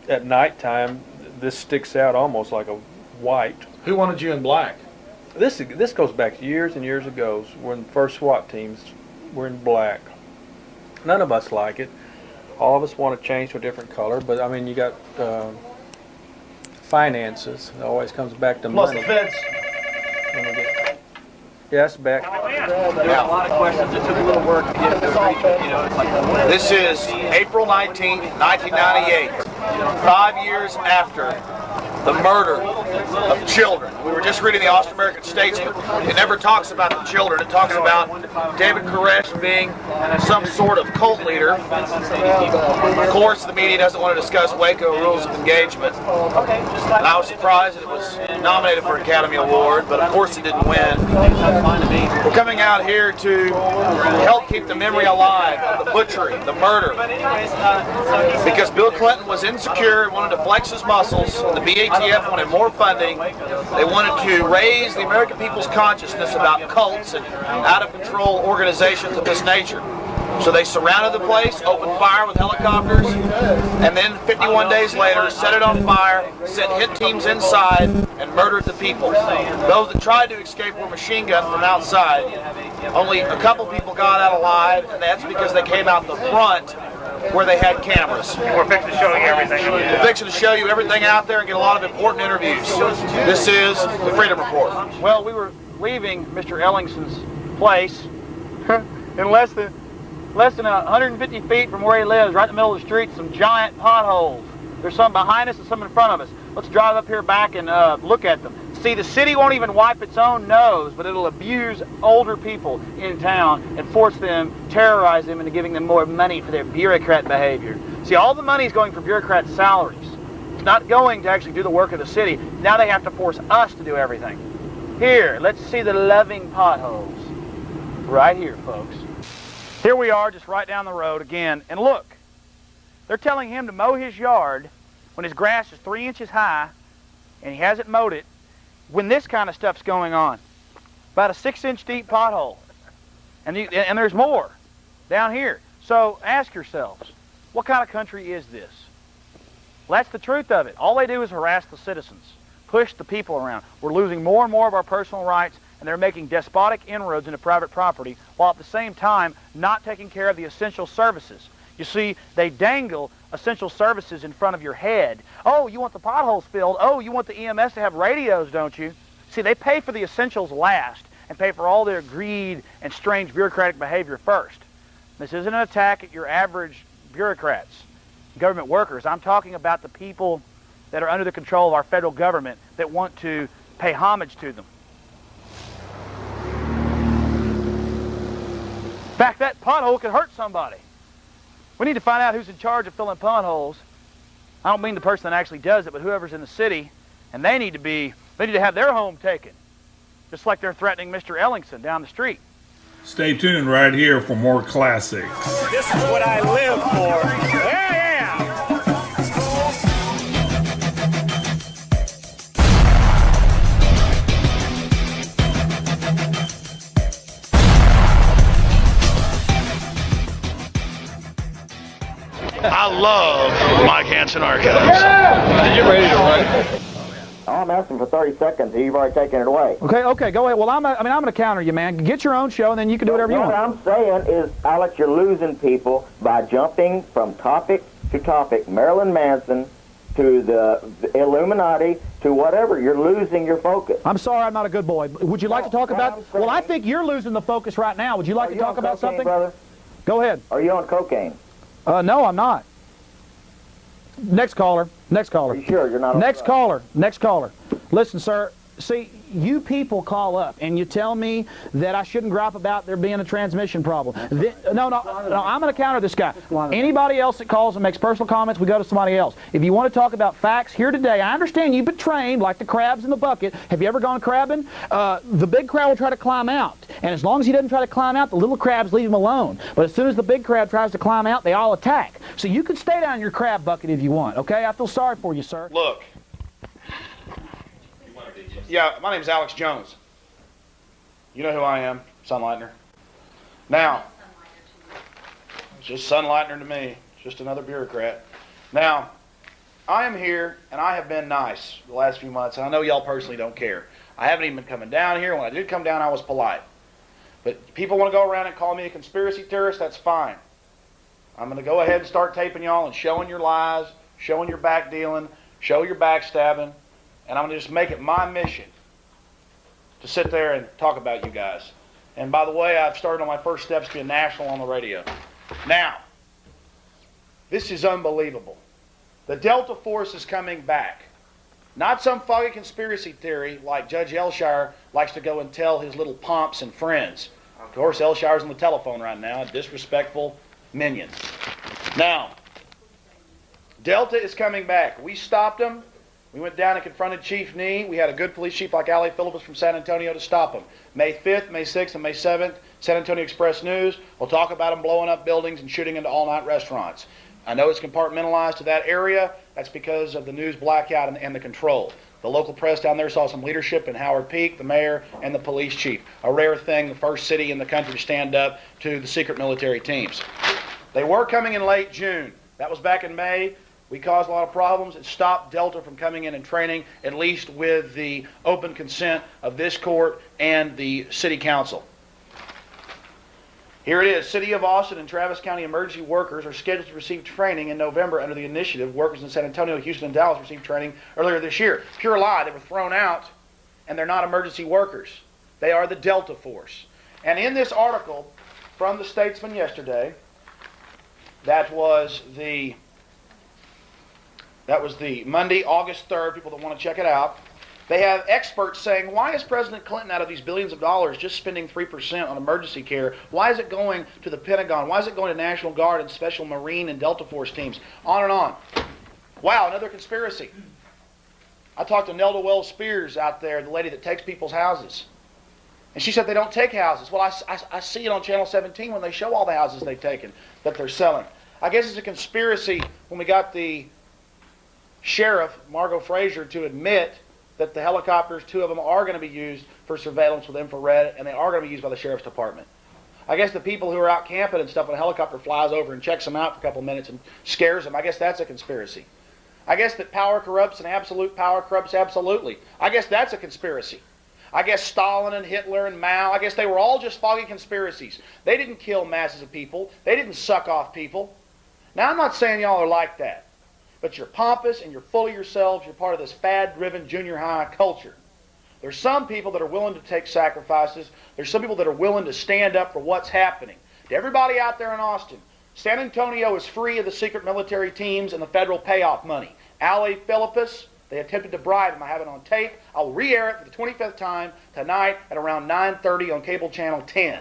At nighttime, this sticks out almost like a white. Who wanted you in black? This goes back years and years ago. When the first SWAT teams were in black. None of us like it. All of us want to change to a different color, but I mean, you got. Finances. It always comes back to plus money. The feds. Yes, Beck. Yeah. A lot of questions. It took a little work to get to agree. This is April 19th, 1998. 5 years after the murder of children. We were just reading the Austro-American Statesman. It never talks about the children. It talks about David Koresh being some sort of cult leader. Of course, the media doesn't want to discuss Waco rules of engagement. And I was surprised that it was nominated for an Academy Award, but of course it didn't win. We're coming out here to help keep the memory alive of the butchery, the murder. Because Bill Clinton was insecure and wanted to flex his muscles, and the BATF wanted more funding. They wanted to raise the American people's consciousness about cults and out-of-control organizations of this nature. So they surrounded the place, opened fire with helicopters, and then 51 days later set it on fire, sent hit teams inside, and murdered the people. Those that tried to escape were machine gunned from outside. Only a couple people got out alive, and that's because they came out the front where they had cameras. We're fixing to show you everything. We're fixing to show you everything out there and get a lot of important interviews. This is the Freedom Report. Well, we were leaving Mr. Ellingson's place in less than 150 feet from where he lives, right in the middle of the street, some giant potholes. There's some behind us and some in front of us. Let's drive up here back and look at them. See, the city won't even wipe its own nose, but it'll abuse older people in town and force them, terrorize them into giving them more money for their bureaucrat behavior. See, all the money is going for bureaucrat salaries. It's not going to actually do the work of the city. Now they have to force us to do everything. Here, let's see the loving potholes. Right here, folks. Here we are, just right down the road again, and look, they're telling him to mow his yard when his grass is 3 inches high and he hasn't mowed it, when this kind of stuff's going on. About a 6-inch deep pothole. And there's more down here. So ask yourselves, what kind of country is this? Well, that's the truth of it. All they do is harass the citizens, push the people around. We're losing more and more of our personal rights, and they're making despotic inroads into private property, while at the same time not taking care of the essential services. You see, they dangle essential services in front of your head. Oh, you want the potholes filled. Oh, you want the EMS to have radios, don't you? See, they pay for the essentials last and pay for all their greed and strange bureaucratic behavior first. This isn't an attack at your average bureaucrats, government workers. I'm talking about the people that are under the control of our federal government that want to pay homage to them. In fact, that pothole could hurt somebody. We need to find out who's in charge of filling potholes. I don't mean the person that actually does it, but whoever's in the city, and they need to have their home taken, just like they're threatening Mr. Ellingson down the street. Stay tuned right here for more classics. This is what I live for. Yeah! I love Mike Hanson Archives. You ready to run? I'm asking for 30 seconds. You've already taken it away. Okay, go ahead. Well, I'm going to counter you, man. Get your own show, and then you can do whatever you want. What I'm saying is, Alex, you're losing people by jumping from topic to topic. Marilyn Manson to the Illuminati to whatever. You're losing your focus. I'm sorry, I'm not a good boy. Would you like to talk about... Well, I think you're losing the focus right now. Would you like to talk about something? Brother? Go ahead. Are you on cocaine? No, I'm not. Next caller. Are you sure you're not on Next caller. Listen, sir. See, you people call up and you tell me that I shouldn't gripe about there being a transmission problem. No, I'm going to counter this guy. Anybody else that calls and makes personal comments, we go to somebody else. If you want to talk about facts here today, I understand you've been trained like the crabs in the bucket. Have you ever gone crabbing? The big crab will try to climb out. And as long as he doesn't try to climb out, the little crabs leave him alone. But as soon as the big crab tries to climb out, they all attack. So you can stay down in your crab bucket if you want, okay? I feel sorry for you, sir. Look. Yeah, my name's Alex Jones. You know who I am, Sunlightner. Now, just Sunlightner to me, just another bureaucrat. Now, I am here, and I have been nice the last few months, and I know y'all personally don't care. I haven't even been coming down here. When I did come down, I was polite. But people want to go around and call me a conspiracy theorist, that's fine. I'm going to go ahead and start taping y'all and showing your lies, showing your back dealing, show your backstabbing, and I'm going to just make it my mission to sit there and talk about you guys. And by the way, I've started on my first steps to be a national on the radio. Now, this is unbelievable. The Delta Force is coming back. Not some foggy conspiracy theory like Judge Elshire likes to go and tell his little pomps and friends. Of course, Elshire's on the telephone right now, a disrespectful minion. Now, Delta is coming back. We stopped them. We went down and confronted Chief Nee. We had a good police chief like Ali Phillips from San Antonio to stop him. May 5th, May 6th, and May 7th, San Antonio Express News. We'll talk about them blowing up buildings and shooting into all-night restaurants. I know it's compartmentalized to that area. That's because of the news blackout and the control. The local press down there saw some leadership in Howard Peak, the mayor, and the police chief. A rare thing, the first city in the country to stand up to the secret military teams. They were coming in late June. That was back in May. We caused a lot of problems. It stopped Delta from coming in and training, at least with the open consent of this court and the city council. Here it is. City of Austin and Travis County emergency workers are scheduled to receive training in November under the initiative. Workers in San Antonio, Houston, and Dallas received training earlier this year. Pure lie. They were thrown out, and they're not emergency workers. They are the Delta Force. And in this article from the Statesman yesterday, that was the Monday, August 3rd, people that want to check it out. They have experts saying, why is President Clinton, out of these billions of dollars, just spending 3% on emergency care? Why is it going to the Pentagon? Why is it going to National Guard and Special Marine and Delta Force teams? On and on. Wow, another conspiracy. I talked to Nelda Wells Spears out there, the lady that takes people's houses. And she said they don't take houses. Well, I see it on Channel 17 when they show all the houses they've taken that they're selling. I guess it's a conspiracy when we got the sheriff, Margot Frazier, to admit that the helicopters, 2 of them, are going to be used for surveillance with infrared, and they are going to be used by the sheriff's department. I guess the people who are out camping and stuff, when a helicopter flies over and checks them out for a couple of minutes and scares them, I guess that's a conspiracy. I guess that power corrupts and absolute power corrupts absolutely. I guess that's a conspiracy. I guess Stalin and Hitler and Mao, I guess they were all just foggy conspiracies. They didn't kill masses of people. They didn't suck off people. Now, I'm not saying y'all are like that. But you're pompous and you're full of yourselves. You're part of this fad-driven junior high culture. There's some people that are willing to take sacrifices. There's some people that are willing to stand up for what's happening. To everybody out there in Austin, San Antonio is free of the secret military teams and the federal payoff money. Ali Philippus, they attempted to bribe him. I have it on tape. I will re-air it for the 25th time tonight at around 9:30 on cable channel 10.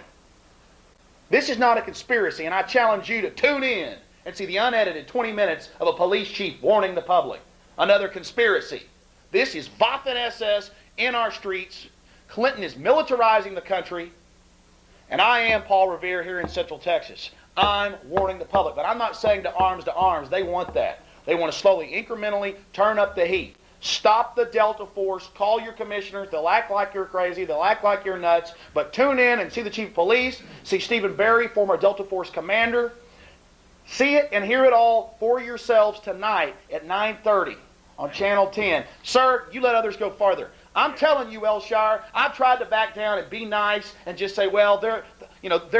This is not a conspiracy, and I challenge you to tune in and see the unedited 20 minutes of a police chief warning the public. Another conspiracy. This is Waffen-SS in our streets. Clinton is militarizing the country. And I am Paul Revere here in Central Texas. I'm warning the public. But I'm not saying to arms. They want that. They want to slowly, incrementally turn up the heat. Stop the Delta Force. Call your commissioners. They'll act like you're crazy. They'll act like you're nuts. But tune in and see the chief of police. See Stephen Berry, former Delta Force commander. See it and hear it all for yourselves tonight at 9:30 on Channel 10. Sir, you let others go farther. I'm telling you, Elshire, I've tried to back down and be nice and just say, well, they're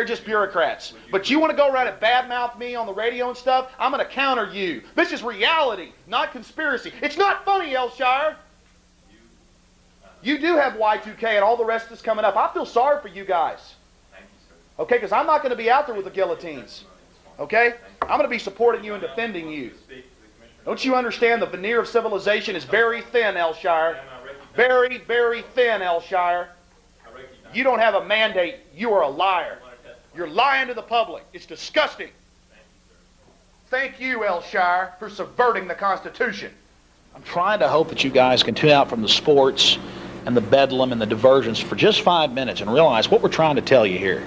just bureaucrats. But you want to go around and badmouth me on the radio and stuff? I'm going to counter you. This is reality, not conspiracy. It's not funny, Elshire. You do have Y2K and all the rest is coming up. I feel sorry for you guys. Okay, because I'm not going to be out there with the guillotines. Okay? I'm going to be supporting you and defending you. Don't you understand the veneer of civilization is very thin, Elshire? Very, very thin, Elshire. You don't have a mandate. You are a liar. You're lying to the public. It's disgusting. Thank you, Elshire, for subverting the Constitution. I'm trying to hope that you guys can tune out from the sports and the bedlam and the diversions for just 5 minutes and realize what we're trying to tell you here.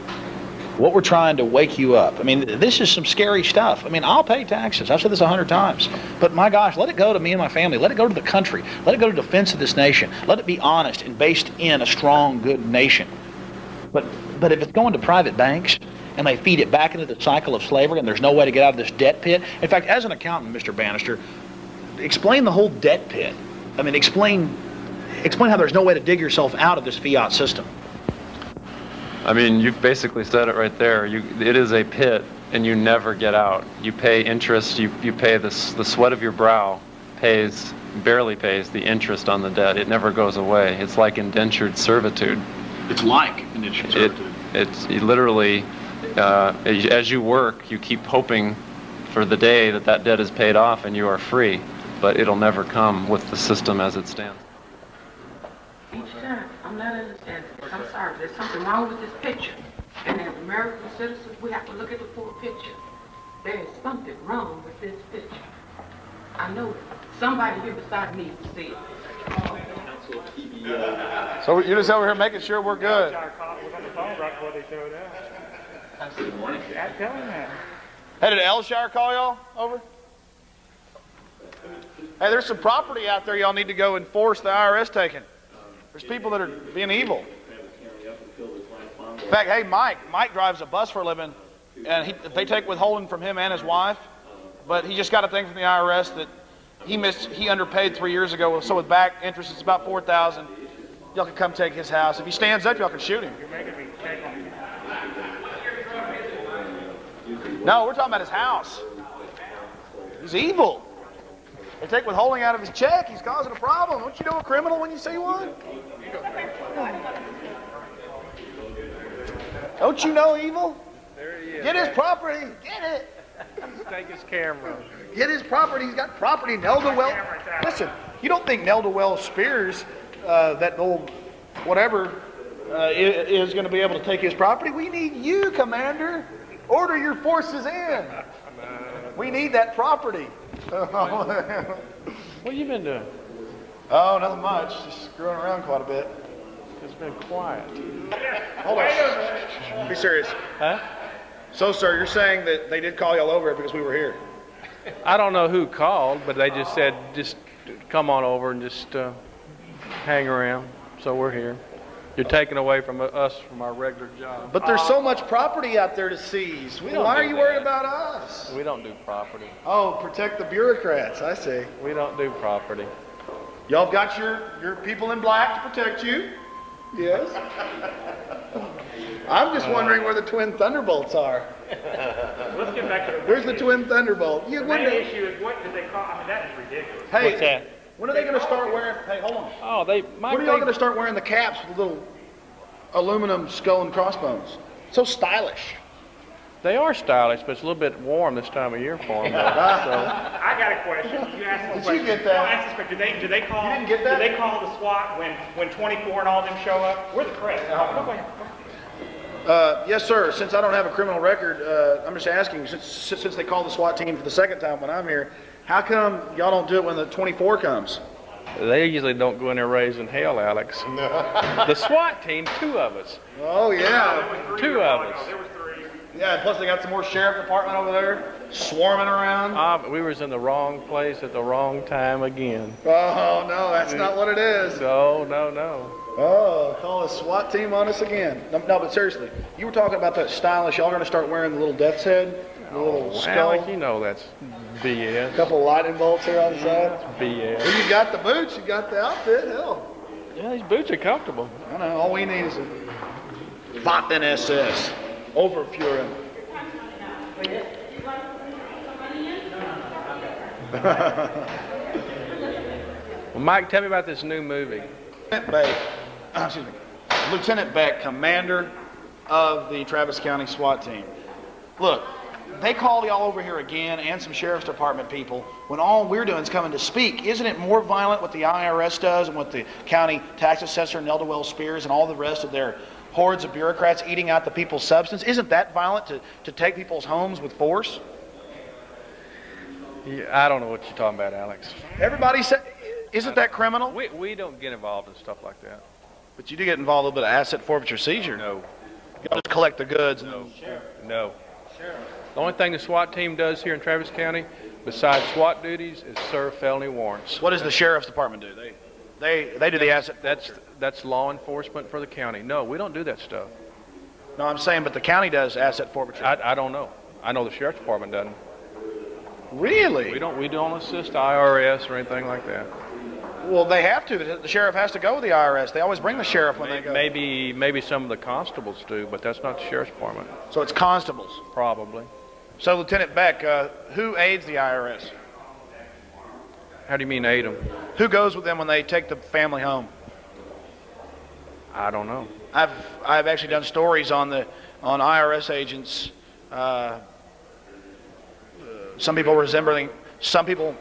What we're trying to wake you up. I mean, this is some scary stuff. I mean, I'll pay taxes. I've said this 100 times. But my gosh, let it go to me and my family. Let it go to the country. Let it go to defense of this nation. Let it be honest and based in a strong, good nation. But if it's going to private banks and they feed it back into the cycle of slavery and there's no way to get out of this debt pit. In fact, as an accountant, Mr. Bannister, explain the whole debt pit. I mean, explain how there's no way to dig yourself out of this fiat system. I mean, you've basically said it right there. It is a pit, and you never get out. You pay interest. You pay the sweat of your brow barely pays the interest on the debt. It never goes away. It's like indentured servitude. It's like indentured servitude. It's literally, as you work, you keep hoping for the day that debt is paid off and you are free, but it'll never come with the system as it stands. I'm not understanding. I'm sorry. There's something wrong with this picture. And as American citizens, we have to look at the full picture. There is something wrong with this picture. I know it. Somebody here beside me to see it. So you're just over here making sure we're good. I was on the phone right before they showed up. I tell him that. Hey, did Elshire call y'all over? Hey, there's some property out there y'all need to go enforce the IRS taking. There's people that are being evil. In fact, hey, Mike drives a bus for a living, and they take withholding from him and his wife, but he just got a thing from the IRS that he underpaid 3 years ago, so with back interest, it's about $4,000. Y'all can come take his house. If he stands up, y'all can shoot him. No, we're talking about his house. He's evil. They take withholding out of his check. He's causing a problem. Don't you know a criminal when you see one? Don't you know evil? There he is. Get his property. Get it. Take his camera. Get his property. He's got property. Nelda Wells. Listen, you don't think Nelda Wells Spears, that old whatever, is going to be able to take his property? We need you, Commander. Order your forces in. We need that property. What you been doing? Oh, nothing much. Just screwing around quite a bit. It's been quiet. Hold on. Be serious. Huh? So, sir, you're saying that they did call y'all over because we were here? I don't know who called, but they just said, just come on over and just hang around. So we're here. You're taking away from us from our regular job. But there's so much property out there to seize. Why are you worried about us? We don't do property. Oh, protect the bureaucrats. I see. We don't do property. Y'all have got your people in black to protect you. Yes. I'm just wondering where the twin thunderbolts are. Let's get back to the. Where's the twin thunderbolt? The main issue is what did they call? I mean, that is ridiculous. Hey, what's that? When are they going to start wearing? Hey, hold on. Oh, When are y'all going to start wearing the caps with little aluminum skull and crossbones? So stylish. They are stylish, but it's a little bit warm this time of year for them. I got a question. You asked Did question. you get that? No, ask this question. Do they call? You didn't get that? Do they call the SWAT when 24 and all them show up? We're the press. Go ahead. Yes, sir. Since I don't have a criminal record, I'm just asking, since they call the SWAT team for the second time when I'm here, how come y'all don't do it when the 24 comes? They usually don't go in there raising hell, Alex. The SWAT team, 2 of us. Oh, yeah. 2 of us. Yeah, plus they got some more sheriff department over there swarming around. But we was in the wrong place at the wrong time again. Oh, no, that's not what it is. No. Oh, call a SWAT team on us again. No, but seriously, you were talking about that stylish. Y'all going to start wearing the little death's head, the little skull. Alec, you know that's BS. A couple of lightning bolts here on the side. BS. Well, you got the boots, you got the outfit, hell. Yeah, these boots are comfortable. I know, all we need is a Waffen SS. Overfuhren. Well, Mike, tell me about this new movie. Lieutenant Beck, commander of the Travis County SWAT team. Look, they called y'all over here again and some sheriff's department people when all we're doing is coming to speak. Isn't it more violent what the IRS does and what the county tax assessor Nelda Wells Spears and all the rest of their hordes of bureaucrats eating out the people's substance? Isn't that violent to take people's homes with force? Yeah, I don't know what you're talking about, Alex. Everybody said, isn't that criminal? We don't get involved in stuff like that. But you do get involved in a little bit of asset forfeiture seizure. No. Y'all just collect the goods. No. The only thing the SWAT team does here in Travis County, besides SWAT duties, is serve felony warrants. What does the sheriff's department do? They do the asset. That's law enforcement for the county. No, we don't do that stuff. No, I'm saying, but the county does asset forfeiture. I don't know. I know the sheriff's department doesn't. Really? We don't assist IRS or anything like that. Well, they have to. The sheriff has to go with the IRS. They always bring the sheriff when they go. Maybe some of the constables do, but that's not the sheriff's department. So it's constables? Probably. So, Lieutenant Beck, who aids the IRS? How do you mean aid them? Who goes with them when they take the family home? I don't know. I've actually done stories on IRS agents. Some people.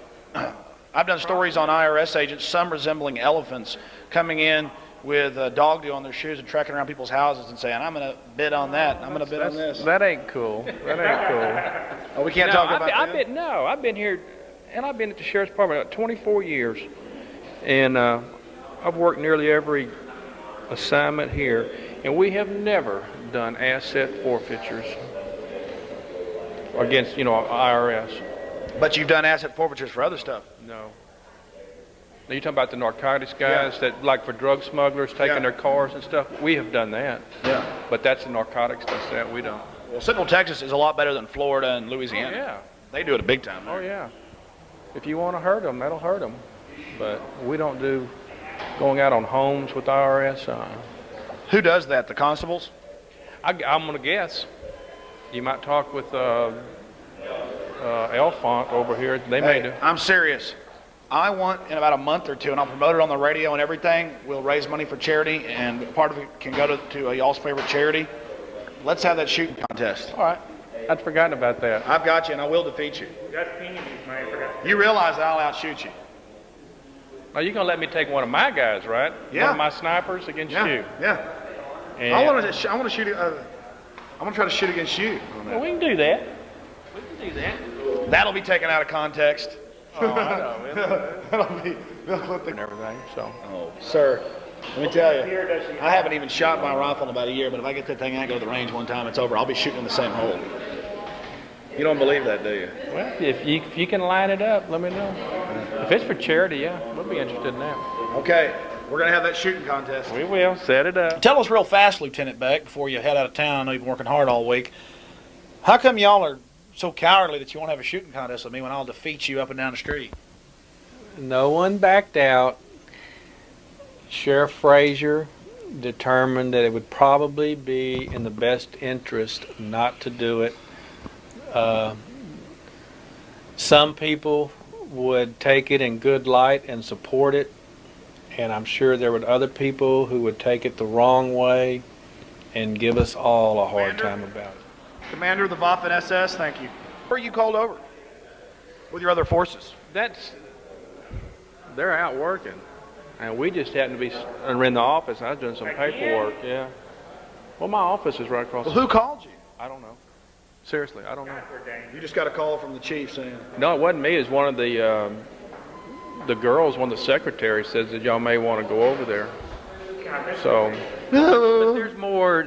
I've done stories on IRS agents, some resembling elephants, coming in with dog dew on their shoes and tracking around people's houses and saying, "I'm going to bid on that. I'm going to bid on this." That ain't cool. That ain't cool. Oh, we can't talk about that. I've been here, and I've been at the sheriff's department about 24 years, and I've worked nearly every assignment here, and we have never done asset forfeitures. against, IRS. But you've done asset forfeitures for other stuff. No. Now you're talking about the narcotics guys that, like for drug smugglers taking their cars and stuff. We have done that. Yeah. But that's the narcotics stuff that we don't. Well, Central Texas is a lot better than Florida and Louisiana. Oh, yeah. They do it a big time. Oh, yeah. If you want to hurt them, that'll hurt them. But we don't do going out on homes with IRS. Who does that? The constables? I'm going to guess. You might talk with Elfont over here. They may do. I'm serious. I want, in about a month or two, and I'll promote it on the radio and everything, we'll raise money for charity, and part of it can go to y'all's favorite charity. Let's have that shooting contest. All right. I'd forgotten about that. I've got you, and I will defeat you. You realize I'll outshoot you. Now, you're going to let me take one of my guys, right? Yeah. One of my snipers against you. Yeah. And I want to shoot. I'm going to try to shoot against you. Well, we can do that. We can do that. That'll be taken out of context. Oh, I know. That'll be and everything. So. Oh, sir. Let me tell you, I haven't even shot my rifle in about a year, but if I get that thing out and go to the range one time, it's over. I'll be shooting in the same hole. You don't believe that, do you? Well, if you can line it up, let me know. If it's for charity, yeah, we'll be interested in that. Okay, we're going to have that shooting contest. We will. Set it up. Tell us real fast, Lieutenant Beck, before you head out of town. I know you've been working hard all week. How come y'all are so cowardly that you won't have a shooting contest with me when I'll defeat you up and down the street? No one backed out. Sheriff Frazier determined that it would probably be in the best interest not to do it. Some people would take it in good light and support it, and I'm sure there were other people who would take it the wrong way and give us all a hard time about it. Commander of the Waffen SS, thank you. Where are you called over? With your other forces? They're out working. And we just happened to be in the office. I was doing some paperwork, yeah. Well, my office is right across Well, who called you? I don't know. Seriously, I don't know. You just got a call from the chief saying... No, it wasn't me. It was one of the girls, one of the secretaries says that y'all may want to go over there. So, but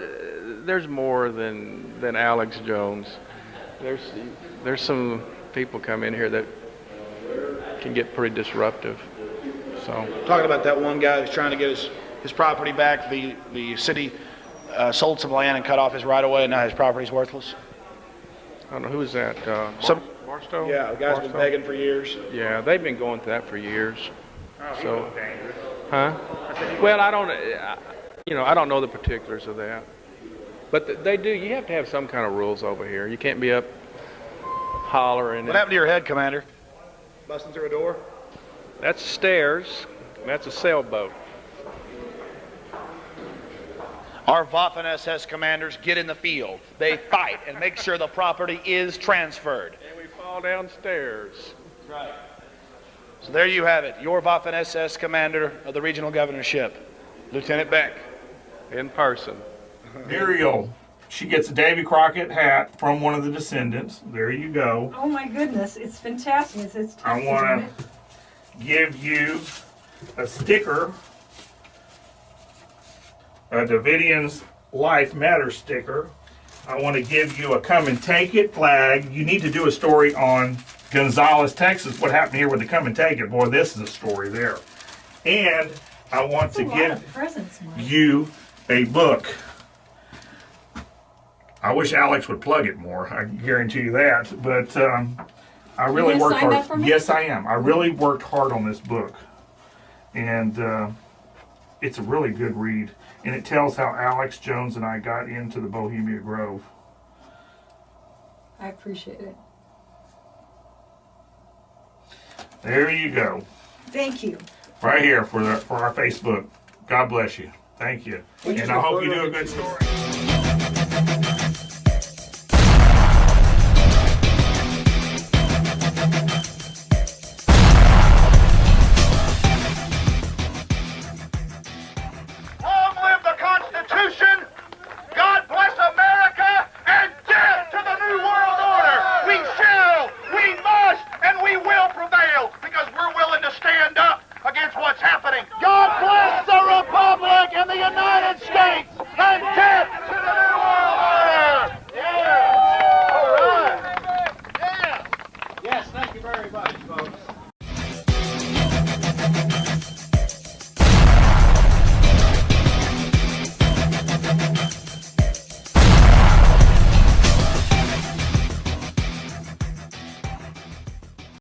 there's more than Alex Jones. There's some people come in here that can get pretty disruptive. So talking about that one guy who's trying to get his property back. The city sold some land and cut off his right of way, and now his property's worthless. I don't know, who is that? Barstow? Yeah, the guy's been begging for years. Yeah, they've been going through that for years. So, huh? Well, I don't know the particulars of that. But they do. You have to have some kind of rules over here. You can't be up hollering. What happened to your head, Commander? Busting through a door? That's stairs. That's a sailboat. Our Waffen SS commanders get in the field. They fight and make sure the property is transferred. And we fall downstairs. That's right. So there you have it. Your Waffen SS commander of the regional governorship, Lieutenant Beck. In person. Muriel, she gets a Davy Crockett hat from one of the descendants. There you go. Oh my goodness, it's fantastic. It's I want to give you a sticker, a Davidian's Life Matters sticker. I want to give you a Come and Take It flag. You need to do a story on Gonzales, Texas. What happened here with the Come and Take It? Boy, this is a story there. And I want to give you a book. I wish Alex would plug it more. I can guarantee you that. But I really worked hard. Yes, I am. I really worked hard on this book. And it's a really good read. And it tells how Alex Jones and I got into the Bohemian Grove. I appreciate it. There you go. Thank you. Right here for our Facebook. God bless you. Thank you. And I hope you do a good story.